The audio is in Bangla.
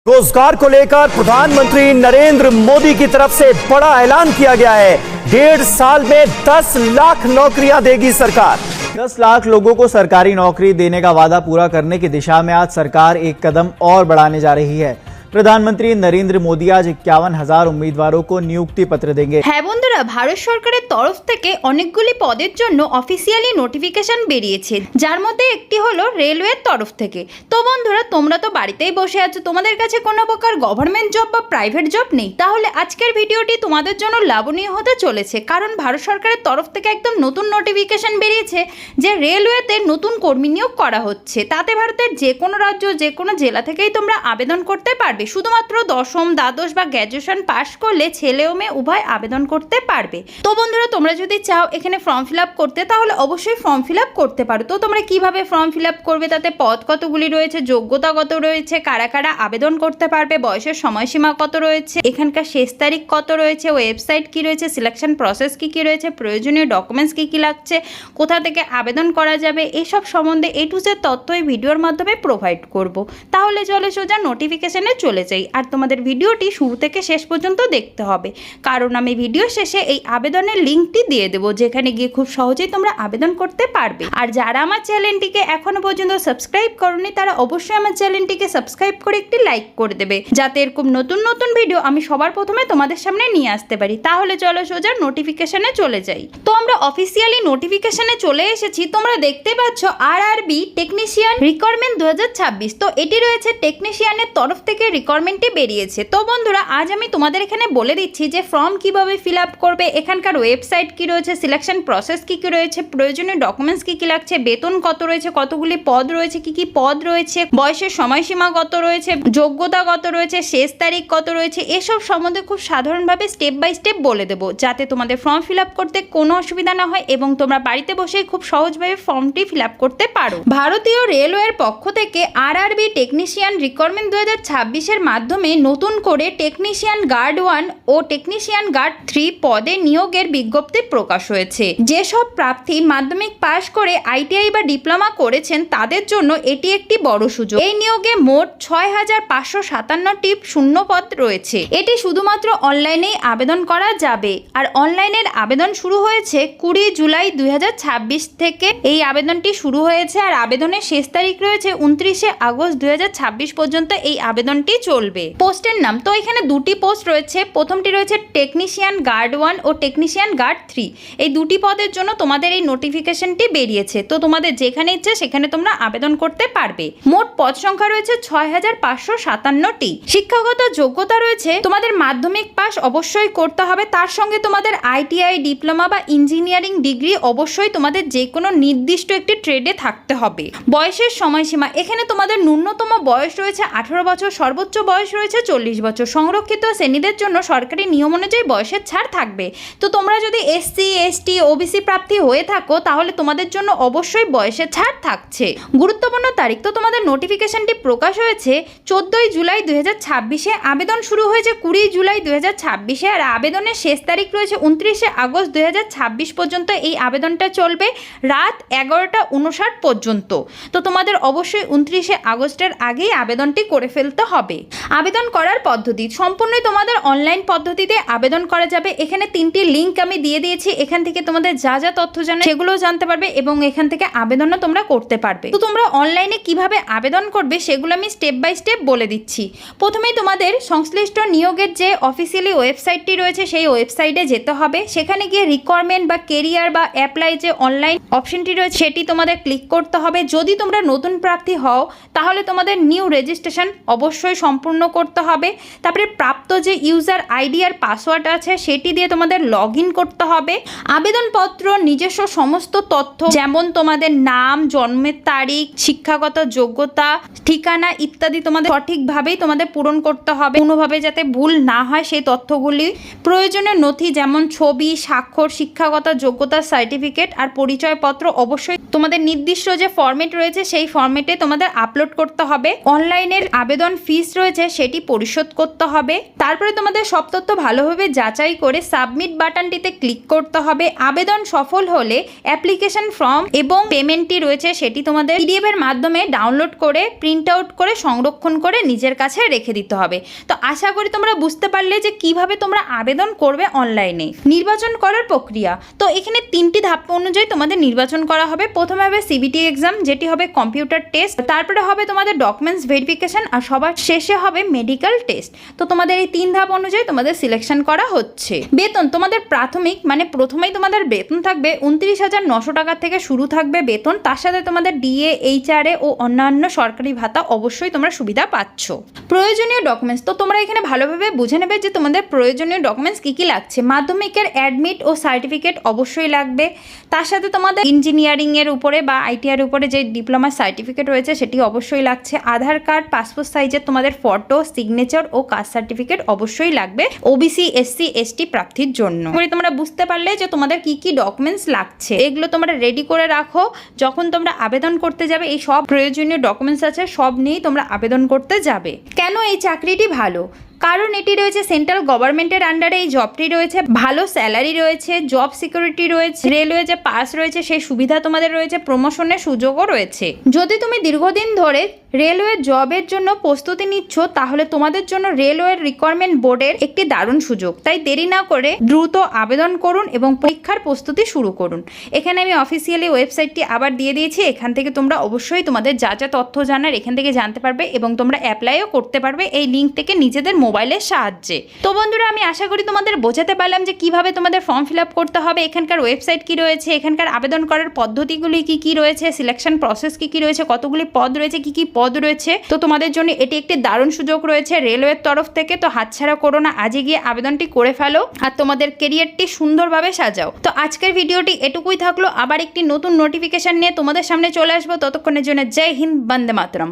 रोजगार को लेकर प्रधानमंत्री नरेंद्र मोदी की तरफ से बड़ा ऐलान किया गया है। 1.5 साल में 10 लाख नौकरियां देगी सरकार। 10 लाख लोगों को सरकारी नौकरी देने का वादा पूरा करने की दिशा में आज सरकार एक कदम और बढ़ाने जा रही है। प्रधानमंत्री नरेंद्र मोदी आज 51,000 उम्मीदवारों को नियुक्ति पत्र देंगे। হ্যাঁ বন্ধুরা, ভারত সরকারের তরফ থেকে অনেকগুলি পদের জন্য অফিসিয়ালি নোটিফিকেশন বেরিয়েছে, যার মধ্যে একটি হলো রেলওয়ের তরফ থেকে। তো বন্ধুরা, তোমরা তো বাড়িতেই বসে আছো, তোমাদের কাছে কোনো প্রকার গভর্নমেন্ট জব বা প্রাইভেট জব নেই, তাহলে আজকের ভিডিওটি তোমাদের জন্য লাভনীয় হতে চলেছে। কারণ ভারত সরকারের তরফ থেকে একদম নতুন নোটিফিকেশন বেরিয়েছে যে রেলওয়েতে নতুন কর্মী নিয়োগ করা হচ্ছে। তাতে ভারতের যে কোনো রাজ্য, যে কোনো জেলা থেকেই তোমরা আবেদন করতে পারবে। শুধুমাত্র দশম, দ্বাদশ বা গ্র্যাজুয়েশন পাস করলে ছেলে ও মেয়ে উভয় আবেদন করতে পারবে। তো বন্ধুরা, তোমরা যদি চাও এখানে ফর্ম ফিল আপ করতে, তাহলে অবশ্যই ফর্ম ফিল আপ করতে পারো। তো তোমরা কিভাবে ফর্ম ফিল আপ করবে, তাতে পদ কতগুলি রয়েছে, যোগ্যতা কত রয়েছে, কারা কারা আবেদন করতে পারবে, বয়সের সময়সীমা কত রয়েছে, এখানকার শেষ তারিখ কত রয়েছে, ওয়েবসাইট কি রয়েছে, সিলেকশন প্রসেস কি কি রয়েছে, প্রয়োজনীয় ডকুমেন্টস কি কি লাগছে, কোথা থেকে আবেদন করা যাবে, এইসব সম্বন্ধে A to Z তথ্য এই ভিডিওর মাধ্যমে প্রোভাইড করব। তাহলে চলে সোজা নোটিফিকেশনে চলে যাই। আর তোমাদের ভিডিওটি শুরু থেকে শেষ পর্যন্ত দেখতে হবে, কারণ আমি ভিডিও শেষে এই আবেদনের লিঙ্কটি দিয়ে দেবো, যেখানে গিয়ে খুব সহজেই তোমরা আবেদন করতে পারবে। আর যারা আমার চ্যানেলটিকে এখনো পর্যন্ত সাবস্ক্রাইব করোনি, তারা অবশ্যই আমার চ্যানেলটিকে সাবস্ক্রাইব করে একটি লাইক করে দেবে, যাতে এরকম নতুন নতুন ভিডিও আমি সবার প্রথমে তোমাদের সামনে নিয়ে আসতে পারি। তাহলে চলো সোজা নোটিফিকেশনে চলে যাই। তো আমরা অফিসিয়ালি নোটিফিকেশনে চলে এসেছি। তোমরা দেখতে পাচ্ছ আরআরবি টেকনিশিয়ান রিকোয়ারমেন্ট 2026। তো এটি রয়েছে টেকনিশিয়ানের তরফ থেকে রিকোয়ারমেন্টটি বেরিয়েছে। তো বন্ধুরা, আজ আমি তোমাদের এখানে বলে দিচ্ছি যে ফর্ম কিভাবে ফিল আপ করবে, এখানকার ওয়েবসাইট কি রয়েছে, সিলেকশন প্রসেস কি কি রয়েছে, প্রয়োজনীয় ডকুমেন্টস কি কি লাগছে, বেতন কত রয়েছে, কতগুলি পদ রয়েছে, কি কি পদ রয়েছে, বয়সের সময়সীমা কত রয়েছে, যোগ্যতা কত রয়েছে, শেষ তারিখ কত রয়েছে, এসব সম্বন্ধে খুব সাধারণভাবে স্টেপ বাই স্টেপ বলে দেবো, যাতে তোমাদের ফর্ম ফিল আপ করতে কোনো অসুবিধা না হয় এবং তোমরা বাড়িতে বসেই খুব সহজভাবে ফর্মটি ফিল আপ করতে পারো। ভারতীয় রেলওয়ের পক্ষ থেকে আরআরবি টেকনিশিয়ান রিকোয়ারমেন্ট 2026-এর মাধ্যমে নতুন করে টেকনিশিয়ান গার্ড 1 ও টেকনিশিয়ান গার্ড 3 পদে নিয়োগের বিজ্ঞপ্তি প্রকাশ হয়েছে। যেসব প্রার্থী মাধ্যমিক পাশ করে আইটিআই বা ডিপ্লোমা করেছেন, তাদের জন্য এটি একটি বড় সুযোগ। এই নিয়োগে মোট 6,557টি শূন্য পদ রয়েছে। এটি শুধুমাত্র অনলাইনেই আবেদন করা যাবে। আর অনলাইনের আবেদন শুরু হয়েছে 20 জুলাই 2026 থেকে এই আবেদনটি শুরু হয়েছে। আর আবেদনের শেষ তারিখ রয়েছে 29 আগস্ট 2026 পর্যন্ত এই আবেদনটি চলবে। পোস্টের নাম, তো এখানে দুটি পোস্ট রয়েছে। প্রথমটি রয়েছে টেকনিশিয়ান গার্ড 1 ও টেকনিশিয়ান গার্ড 3। এই দুটি পদের জন্য তোমাদের এই নোটিফিকেশনটি বেরিয়েছে। তো তোমাদের যেখানে ইচ্ছে সেখানে তোমরা আবেদন করতে পারবে। মোট পদ সংখ্যা রয়েছে 6,557টি। শিক্ষাগত যোগ্যতা রয়েছে তোমাদের মাধ্যমিক পাস অবশ্যই করতে হবে, তার সঙ্গে তোমাদের আইটিআই, ডিপ্লোমা বা ইঞ্জিনিয়ারিং ডিগ্রি অবশ্যই তোমাদের যে কোনো নির্দিষ্ট একটি ট্রেডে থাকতে হবে। বয়সের সময়সীমা, এখানে তোমাদের ন্যূনতম বয়স রয়েছে 18 বছর, সর্বোচ্চ বয়স রয়েছে 40 বছর। সংরক্ষিত শ্রেণীদের জন্য সরকারি নিয়ম অনুযায়ী বয়সের ছাড় থাকবে। তো তোমরা যদি এসসি, এসটি, ওবিসি প্রার্থী হয়ে থাকো, তাহলে তোমাদের জন্য অবশ্যই বয়সের ছাড় থাকছে। গুরুত্বপূর্ণ তারিখ, তো তোমাদের নোটিফিকেশনটি প্রকাশ হয়েছে 14 জুলাই 2026-এ। আবেদন শুরু হয়েছে 20 জুলাই 2026-এ। আর আবেদনের শেষ তারিখ রয়েছে 29 আগস্ট 2026 পর্যন্ত। এই আবেদনটা চলবে রাত 11:59 পর্যন্ত। তো তোমাদের অবশ্যই 29 আগস্টের আগেই আবেদনটি করে ফেলতে হবে। আবেদন করার পদ্ধতি সম্পূর্ণই তোমাদের অনলাইন পদ্ধতিতে আবেদন করা যাবে। এখানে 3টি লিঙ্ক আমি দিয়ে দিয়েছি, এখান থেকে তোমাদের যা যা তথ্য জানে সেগুলোও জানতে পারবে এবং এখান থেকে আবেদনও তোমরা করতে পারবে। তো তোমরা অনলাইনে কিভাবে আবেদন করবে সেগুলো আমি স্টেপ বাই স্টেপ বলে দিচ্ছি। প্রথমেই তোমাদের সংশ্লিষ্ট নিয়োগের যে অফিসিয়ালি ওয়েবসাইটটি রয়েছে, সেই ওয়েবসাইটে যেতে হবে। সেখানে গিয়ে রিকোয়ারমেন্ট বা কেরিয়ার বা অ্যাপ্লাই যে অনলাইন অপশনটি রয়েছে সেটি তোমাদের ক্লিক করতে হবে। যদি তোমরা নতুন প্রার্থী হও, তাহলে তোমাদের নিউ রেজিস্ট্রেশন অবশ্যই সম্পূর্ণ করতে হবে। তারপরে প্রাপ্ত যে ইউজার আইডি আর পাসওয়ার্ড আছে সেটি দিয়ে তোমাদের লগ ইন করতে হবে। আবেদনপত্র, নিজস্ব সমস্ত তথ্য যেমন তোমাদের নাম, জন্মের তারিখ, শিক্ষাগত যোগ্যতা, ঠিকানা ইত্যাদি তোমাদের সঠিকভাবেই তোমাদের পূরণ করতে হবে, কোনোভাবে যাতে ভুল না হয় সেই তথ্যগুলি। প্রয়োজনীয় নথি যেমন ছবি, স্বাক্ষর, শিক্ষাগত যোগ্যতা সার্টিফিকেট আর পরিচয়পত্র অবশ্যই তোমাদের নির্দিষ্ট যে ফরম্যাট রয়েছে সেই ফরম্যাটে তোমাদের আপলোড করতে হবে। অনলাইনের আবেদন ফিস রয়েছে সেটি পরিশোধ করতে হবে। তারপরে তোমাদের সব তথ্য ভালোভাবে যাচাই করে সাবমিট বাটনটিতে ক্লিক করতে হবে। আবেদন সফল হলে অ্যাপ্লিকেশন ফর্ম এবং পেমেন্টটি রয়েছে সেটি তোমাদের পিডিএফ এর মাধ্যমে ডাউনলোড করে প্রিন্ট আউট করে সংরক্ষণ করে নিজের কাছে রেখে দিতে হবে। তো আশা করি তোমরা বুঝতে পারলে যে কিভাবে তোমরা আবেদন করবে অনলাইনে। নির্বাচন করার প্রক্রিয়া, তো এখানে 3টি ধাপ অনুযায়ী তোমাদের নির্বাচন করা হবে। প্রথমে হবে সিবিটি এক্সাম, যেটি হবে কম্পিউটার টেস্ট, তারপরে হবে তোমাদের ডকুমেন্টস ভেরিফিকেশন, আর সবার শেষে হবে মেডিকেল টেস্ট। তো তোমাদের এই 3 ধাপ অনুযায়ী তোমাদের সিলেকশন করা হচ্ছে। বেতন তোমাদের প্রাথমিক মানে প্রথমেই তোমাদের বেতন থাকবে 29,900 টাকা থেকে শুরু থাকবে বেতন। তার সাথে তোমাদের ডিএ, এইচআরএ ও অন্যান্য সরকারি ভাতা অবশ্যই তোমরা সুবিধা পাচ্ছ। প্রয়োজনীয় ডকুমেন্টস, তো তোমরা এখানে ভালোভাবে বুঝে নেবে যে তোমাদের প্রয়োজনীয় ডকুমেন্টস কী কী লাগছে। মাধ্যমিকের অ্যাডমিট ও সার্টিফিকেট অবশ্যই লাগবে। তার সাথে তোমাদের ইঞ্জিনিয়ারিংয়ের উপরে বা আইটিআর উপরে যে ডিপ্লোমা সার্টিফিকেট রয়েছে সেটি অবশ্যই লাগছে। আধার কার্ড, পাসপোর্ট সাইজের তোমাদের ফটো, সিগনেচার ও কাস্ট সার্টিফিকেট অবশ্যই লাগবে ওবিসি, এসসি, এসটি প্রার্থীর জন্য। তোমরা বুঝতে পারলে যে তোমাদের কি কি ডকুমেন্টস লাগছে, এগুলো তোমরা রেডি করে রাখো। যখন তোমরা আবেদন করতে যাবে এই সব প্রয়োজনীয় ডকুমেন্টস আছে সব নিয়েই তোমরা আবেদন করতে যাবে। কেন এই চাকরিটি ভালো? কারণ এটি রয়েছে সেন্ট্রাল গভর্নমেন্টের আন্ডারে, এই জবটি রয়েছে, ভালো স্যালারি রয়েছে, জব সিকিউরিটি রয়েছে, রেলওয়ে যে পাস রয়েছে সেই সুবিধা তোমাদের রয়েছে, প্রমোশনের সুযোগও রয়েছে। যদি তুমি দীর্ঘদিন ধরে রেলওয়ে জবের জন্য প্রস্তুতি নিচ্ছ তাহলে তোমাদের জন্য রেলওয়ের রিকোয়ারমেন্ট বোর্ডের একটি দারুণ সুযোগ। তাই দেরি না করে দ্রুত আবেদন করুন এবং পরীক্ষার প্রস্তুতি শুরু করুন। এখানে আমি অফিসিয়ালি ওয়েবসাইটটি আবার দিয়ে দিয়েছি, এখান থেকে তোমরা অবশ্যই তোমাদের যা যা তথ্য জানার এখান থেকে জানতে পারবে এবং তোমরা অ্যাপ্লাইও করতে পারবে এই লিঙ্ক থেকে নিজেদের মোবাইলের সাহায্যে। তো বন্ধুরা, আমি আশা করি তোমাদের বোঝাতে পারলাম যে কিভাবে তোমাদের ফর্ম ফিল আপ করতে হবে, এখানকার ওয়েবসাইট কি রয়েছে, এখানকার আবেদন করার পদ্ধতিগুলি কি কি রয়েছে, সিলেকশন প্রসেস কি কি রয়েছে, কতগুলি পদ রয়েছে, কি কি পদ রয়েছে। তো তোমাদের জন্য এটি একটি দারুণ সুযোগ রয়েছে রেলওয়ের তরফ থেকে। তো হাতছাড়া করো না, আজই গিয়ে আবেদনটি করে ফেলো আর তোমাদের কেরিয়ারটি সুন্দরভাবে সাজাও। তো আজকের ভিডিওটি এটুকুই থাকলো। আবার একটি নতুন নোটিফিকেশন নিয়ে তোমাদের সামনে চলে আসবো। ততক্ষণের জন্য জয় হিন্দ, বন্দে মাতরম।